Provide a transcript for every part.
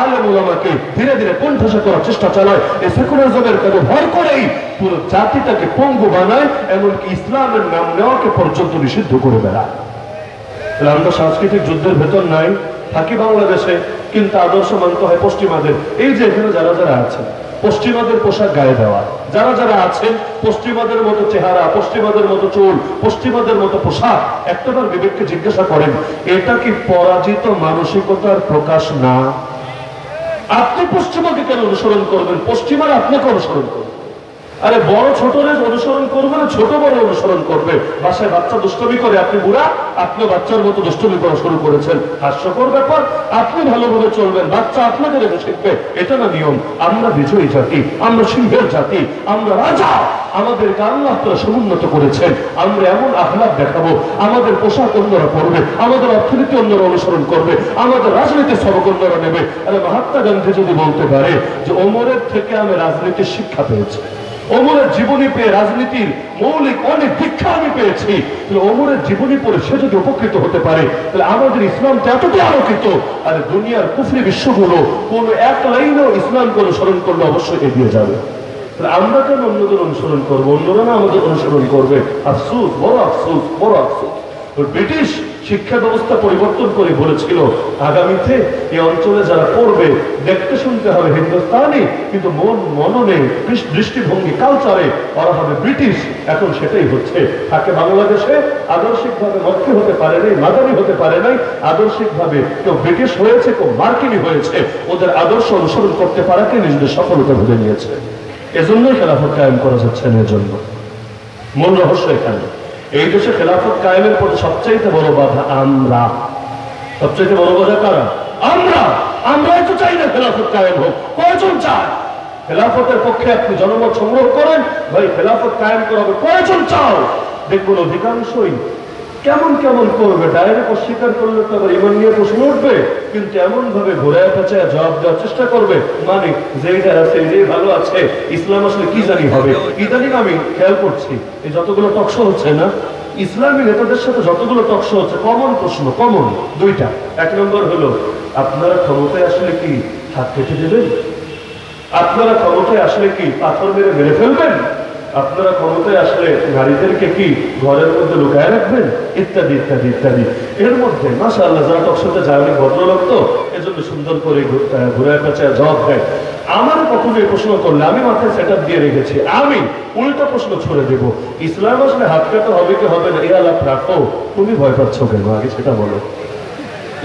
আলেম ওলামাকে ধীরে ধীরে কোণঠাসা করার চেষ্টা চালায়। এই সেকুলারিজমের কাছে ভর করেই পুরো জাতিটাকে পঙ্গু বানায়, এমনকি ইসলামের নাম নেওয়াকে পর্যন্ত নিষিদ্ধ করে বেড়ায়। আমরা সাংস্কৃতিক যুদ্ধের ভেতর নাই, থাকি বাংলাদেশে, কিন্তু আদর্শ মানতে হয় পশ্চিমাদের। এই যে এখানে যারা যারা আছেন, পশ্চিমাদের পোশাক গায়ে দেওয়া, যারা যারা আছেন পশ্চিমাদের মতো চেহারা, পশ্চিমাদের মতো চুল, পশ্চিমাদের মতো পোশাক, একটাবার বিবেককে জিজ্ঞাসা করেন, এটা কি পরাজিত মানসিকতার প্রকাশ না? আপনি পশ্চিমাকে কেন অনুসরণ করবেন? পশ্চিমারা আপনাকে অনুসরণ করবেন। আরে বড় ছোটরে অনুসরণ করবে না, ছোট বড় অনুসরণ করবে। বাসায় বাচ্চা দুষ্টমি করে, আপনি বুড়া, আপনি বাচ্চার মতো দুষ্টমি করা শুরু করেছেন। হাস্যকর ব্যাপার। আপনি ভালোভাবে চলবেন, বাচ্চা আপনাকে দেখে শিখবে, এটা না নিয়ম। আমরা বিজয়ী জাতি, আমরা সিংহের জাতি, আমরা রাজা। আমাদেরকে আল্লাহ তাআলা সমুন্নত করেছেন। আমরা এমন আখলাক দেখাবো, আমাদের পোশাক অন্যরা পরবে, আমাদের অর্থনীতি অন্যরা অনুসরণ করবে, আমাদের রাজনীতির সবক অন্যরা নেবে। আরে মহাত্মা গান্ধী যদি বলতে পারে যে ওমরের থেকে আমি রাজনীতির শিক্ষা পেয়েছি, ওমরের জীবনী পেয়ে রাজনীতির মৌলিক অনেক দীক্ষা আমি পেয়েছি, তাহলে ওমরের জীবনী পড়ে সে যদি উপকৃত হতে পারে, তাহলে আমাদের ইসলামটা এতটাই আলোকিত। আর দুনিয়ার কুফরি বিশ্বগুলো কোন এক লাইনেও ইসলামকে অনুসরণ করলে অবশ্যই এগিয়ে যাবে। তাহলে আমরা কেন অন্যদের অনুসরণ করবো? অন্যরা না আমাদের অনুসরণ করবে। আফসোস, বড় আফসোস, বড় আফসোস। ব্রিটিশ শিক্ষা ব্যবস্থা পরিবর্তন করে বলেছিল আগামীতে এই অঞ্চলে যারা পড়বে দেখতে শুনতে হবে হিন্দুস্তানি, কিন্তু মননে দৃষ্টিভঙ্গি কালচারে ওরা হবে ব্রিটিশ। এখন সেটাই হচ্ছে। তাকে বাংলাদেশে আদর্শিকভাবে মক্কি হতে পারে নাই, মাদানি হতে পারে নাই। আদর্শিকভাবে কেউ ব্রিটিশ হয়েছে, কেউ মার্কিনী হয়েছে। ওদের আদর্শ অনুসরণ করতে পারাকে নিজেদের সফলতা ভুলে নিয়েছে। এজন্যই খেলাফত কায়েম করা যাচ্ছে না। এজন্য মূল রহস্য এখানে। এই দেশে খেলাফত কায়েমের পথে সবচাইতে বড় বাধা আমরা। সবচাইতে বড় বাধা কারা? আমরা। আমরাই তো চাই না খেলাফত কায়েম হোক। কয়জন চায়? খেলাফতের পক্ষে আপনি জনমত সংগ্রহ করেন, ভাই খেলাফত কায়েম করা হবে, কয়জন চাও? দেখবেন অধিকাংশই কেমন কেমন করবে। ডাইরেক্ট অস্বীকার করলে তো আবার ইমান নিয়ে প্রশ্ন উঠবে, কিন্তু এমন ভাবে ঘোরায় পেঁচায় জবাব দেওয়ার চেষ্টা করবে, মানে যেটা আছে যে ভালো আছে, ইসলাম আসলে কি জানি হবে। ইদানিং আমি খেয়াল করছি এই যতগুলো টকশো হচ্ছে না, ইসলামী নেতাদের সাথে যতগুলো টকশো হচ্ছে, কমন প্রশ্ন, কমন দুইটা। এক নম্বর হলো, আপনারা ক্ষমতায় আসলে কি হাত কেটে দেবেন? আপনারা ক্ষমতায় আসলে কি পাথর মেরে মেরে ফেলবেন? আপনারা ক্ষমতায় আসলে নারীদেরকে কি ঘরের মধ্যে লুকায় রাখবেন? ইত্যাদি ইত্যাদি ইত্যাদি। এর মধ্যে মাশাআল্লাহ যারা টকশোতে যায় অনেক ভদ্রলোক, তো এজন্য সুন্দর করে ঘুরায় পেঁচায় জবাব দেয়। আমার কখনো এই প্রশ্ন করলে আমি মাথায় সেট আপ দিয়ে রেখেছি, আমি উল্টা প্রশ্ন ছড়ে দেব, ইসলাম আসলে হাত কাটা হবে কি হবে না, এ আলাপ রাখো। তুমি ভয় পাচ্ছ কেন? আগে সেটা বলো।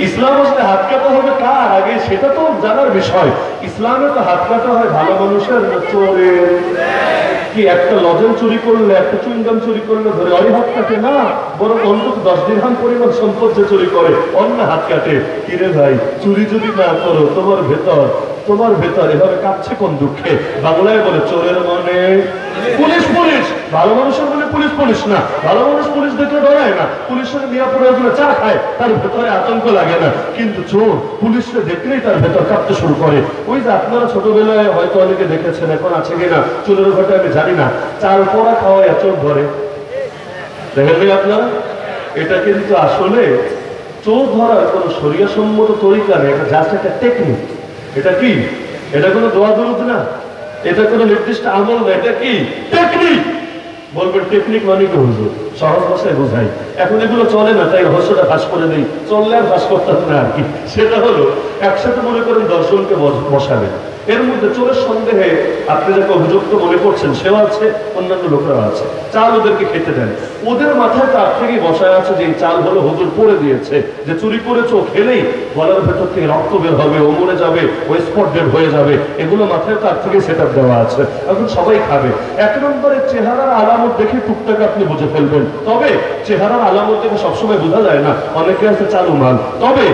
ইসলাম আসলে হাত কাটা হবে কার আগে, সেটা তো জানার বিষয়। ইসলামে তো হাত কাটা হয় ভালো মানুষের, চোরের। কি একটা লজেন চুরি করলে, একটা চুইংগাম চুরি করলে ধরে ওই হাত কাটে না, বরং অন্তত 10 দিরহাম পরিমাণ সম্পদ যে চুরি করে অন্য হাত কাটে। কিরে ভাই, চুরি যদি না করো, তোমার ভেতর এভাবে কাঁপছে কোন দুঃখে? বাংলায় বলে চোরের মনে পুলিশ পুলিশ, ভালো মানুষের মনে পুলিশ পুলিশ না। ভালো মানুষ পুলিশ দেখলে ডরায় না, পুলিশের মিয়া প্রয়োজনে চা খায়, তার ভেতরে আতঙ্ক লাগে না। কিন্তু চোর পুলিশকে দেখলেই তার ভেতর কাঁপতে শুরু করে। ওই যে আপনারা ছোটবেলায় হয়তো অনেকে দেখেছেন, এখন আছে কিনা চোরের ঘটে আমি জানি না, চাল পোড়া খাওয়ায় চোর ধরে, দেখেননি আপনারা? এটা কিন্তু আসলে চোর ধরার কোন শরিয়াসম্মত তরিকা নেই, এটা জাস্ট একটা টেকনিক। এটা কি? এটা কোনো দোয়া দরুদ না, এটা কোনো নির্দিষ্ট আমল না, এটা কি? টেকনিক। বলবেন টেকনিক মানে কি হুজুর? সহজ ভাষায় বোঝাই। এখন এগুলো চলে না, তাই রহস্যটা ফাঁস করে দেই। চললে আর ফাঁস করতাম না আর কি। সেটা হলো, একসাথে মনে করেন দর্শনকে বসাবেন, এর মধ্যে চোরের সন্দেহে আপনি যাকে অভিযুক্ত মনে করছেন সেও আছে, অন্যান্য লোকরা আছে। চাল ওদেরকে খেতে দেন, ওদের মাথায় তার থেকেই বসায় আছে যে এই চাল হলো হুজুর পড়ে দিয়েছে, যে চুরি করেছো খেলেই গলার ভেতর থেকে রক্ত বের হবে, ও মরে যাবে, ও স্পট ডেড হয়ে যাবে, এগুলো মাথায় তার থেকে সেট আপ দেওয়া আছে। এখন সবাই খাবে। এক নম্বরে চেহারার আলামত দেখে টুকটাক আপনি বুঝে ফেলবেন, তবে চেহারার আলামত দেখে সবসময় বোঝা যায় না, অনেকে আছে চালু মাল। তবে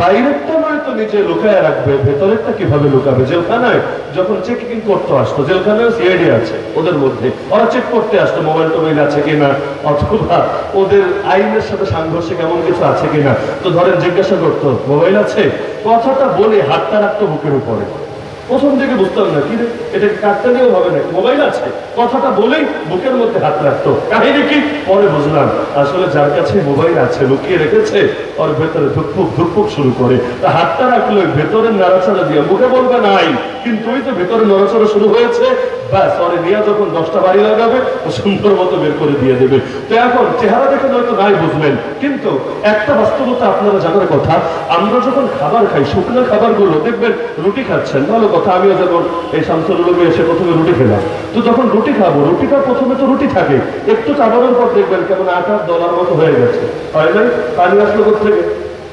বাইরেরটা নয় তো নিজে লুকায় রাখবে, ভেতরেরটা কিভাবে লুকাবে? জেলখানায় যখন চেকিং করতে আসতো, জেলখানায় সিআইডি আছে ওদের মধ্যে, ওরা চেক করতে আসতো মোবাইল টোবাইল আছে কিনা, অথবা ওদের আইনের সাথে সাংঘর্ষিক এমন কিছু আছে কিনা। তো ধরেন জিজ্ঞাসা করতো মোবাইল আছে, কথাটা বলে হাতটা রাখতো বুকের উপরে, প্রথম থেকে বুঝতাম না, কি রে এটা কাটতে দিয়েও হবে না, মোবাইল আছে, কথাটা বলেই বুকের মধ্যে হাত রাখতো। কাহিনী কি পরে বুঝলাম, আসলে যার কাছে মোবাইল আছে লুকিয়ে রেখেছে, ওর ভেতরে ধুকপুক ধুকপুক শুরু করে, তা হাতটা রাখলো ভেতরের নাড়াচাড়া দিয়ে, মুখে বলবে নাই, কিন্তু ওই তো ভেতরে নড়াচড়া শুরু হয়েছে, ব্যাস ওরে নিয়ে যখন 10টা বাড়ি লাগাবে ও সুন্দর মতো বের করে দিয়ে দেবে। তো এখন চেহারা দেখে হয়তো নাই বুঝলেন, কিন্তু একটা বাস্তবতা আপনারা জানার কথা, আমরা যখন খাবার খাই, শুকনো খাবারগুলো দেখবেন, রুটি খাচ্ছেন, ভালো কথা, আমিও যেমন এই শামসুল উলুমে এসে প্রথমে রুটি খেলাম, তো যখন রুটি খাবো, রুটিটা প্রথমে তো রুটি থাকে, একটু চাবানোর পর দেখবেন কেমন আটার দলার মতো হয়ে গেছে, হয় নাই? পানি আসলো থেকে,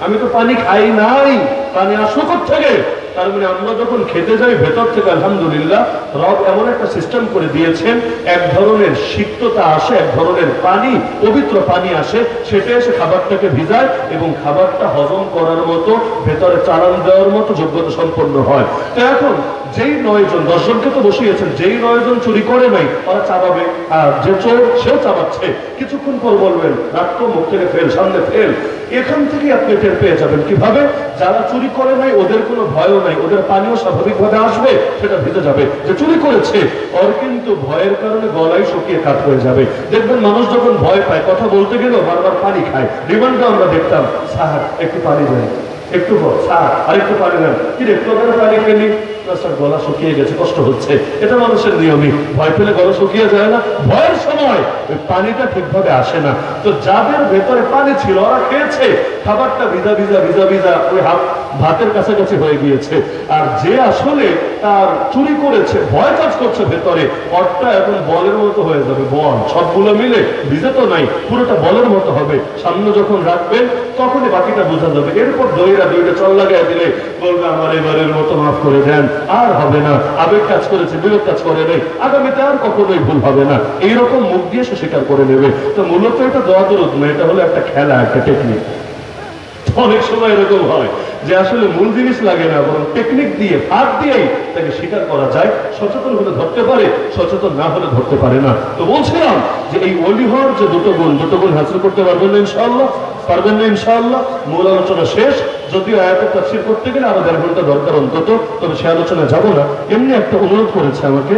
আমি তো পানি খাই নাই, পানি আসলো থেকে। তার মানে আমরা যখন খেতে যাই ভেতর থেকে আলহামদুলিল্লাহ রব এমন একটা সিস্টেম করে দিয়েছেন, এক ধরনের সিক্ততা আসে, এক ধরনের পানি, পবিত্র পানি আসে, সেটা এসে খাবারটাকে ভিজায় এবং খাবারটা হজম করার মতো, ভেতরে চালান দেওয়ার মতো যোগ্যতা সম্পন্ন হয়। তো এখন যেই 9 জন, 10 জনকে তো বসিয়েছেন, যেই 9 জন চুরি করে নাই ওরা চাবাবে, আর যে চোর সেও চাবাচ্ছে, কিছুক্ষণ পর বলবেন রাখতো, মুখ থেকে ফেল, সামনে ফেল। এখান থেকে আপনি টের পেয়ে যাবেন কিভাবে যারা চুরি করে নাই ওদের কোনো ভয়ও নাই, ওদের পানিও স্বাভাবিকভাবে আসবে, সেটা ভিজে যাবে। যে চুরি করেছে ওর কিন্তু ভয়ের কারণে গলায় শুকিয়ে কাঠ হয়ে যাবে। দেখবেন মানুষ যখন ভয় পায়, কথা বলতে গেলেও বারবার পানি খায়। রিমান্ডে আমরা দেখতাম, স্যার একটু পানি দেন, একটু পর স্যার আর একটু পানি দেন, কি রে তোদের পানি খেলি, গলা শুকিয়ে গেছে, কষ্ট হচ্ছে, এটা মানুষের নিয়মই, ভয় পেলে গলা শুকিয়ে যায় না, ভয়ের সময় ওই পানিটা ঠিকভাবে আসে না। তো যাদের ভেতরে পানি ছিল ওরা খেয়েছে, খাবারটা ভিজা ভিজা ভিজা ভিজা ওই ভাতের কাছাকাছি হয়ে গিয়েছে। আর যে আসলে তার চুরি করেছে, ভয় কাজ করছে ভেতরে, অটটা এখন বলের মতো হয়ে যাবে, বল সবগুলো মিলে, ভিজে তো নাই, পুরোটা বলের মতো হবে। সামনে যখন রাখবেন তখনই বাকিটা বোঝা যাবে। এরপর দুইটা চল লাগাই দিলে বলবে আমার এবারের মতো মাফ করে দেন, আর হবে না, আবেগ কাজ করেছে, বিবেক কাজ করে নেই, আগামীতে আর কখনোই ভুল হবে না, এইরকম মুখ দিয়ে সে স্বীকার করে নেবে। তো মূলত এটা দোয়া দরুদ না, এটা হলো একটা খেলা, একটা টেকনিক। অনেক সময় এরকম হয় যে আসলে মূল জিনিস লাগে না, বরং টেকনিক দিয়ে, ফাঁক দিয়েই তাকে স্বীকার করা যায়। সচেতন হলে ধরতে পারে, সচেতন না হলে ধরতে পারে না। তো বলছিলাম যে এই ওলি হওয়ার যে দুটো গুণ হাসিল করতে পারবেন না ইনশাআল্লাহ, পারবেন না ইনশাআল্লাহ। মূল আলোচনা শেষ, যদিও আয়াতের তাফসীর করতে গেলে আরো 1.5 ঘন্টা দরকার অন্তত, তবে সে আলোচনা যাবো না। এমনি একটা অনুরোধ করেছে আমাকে,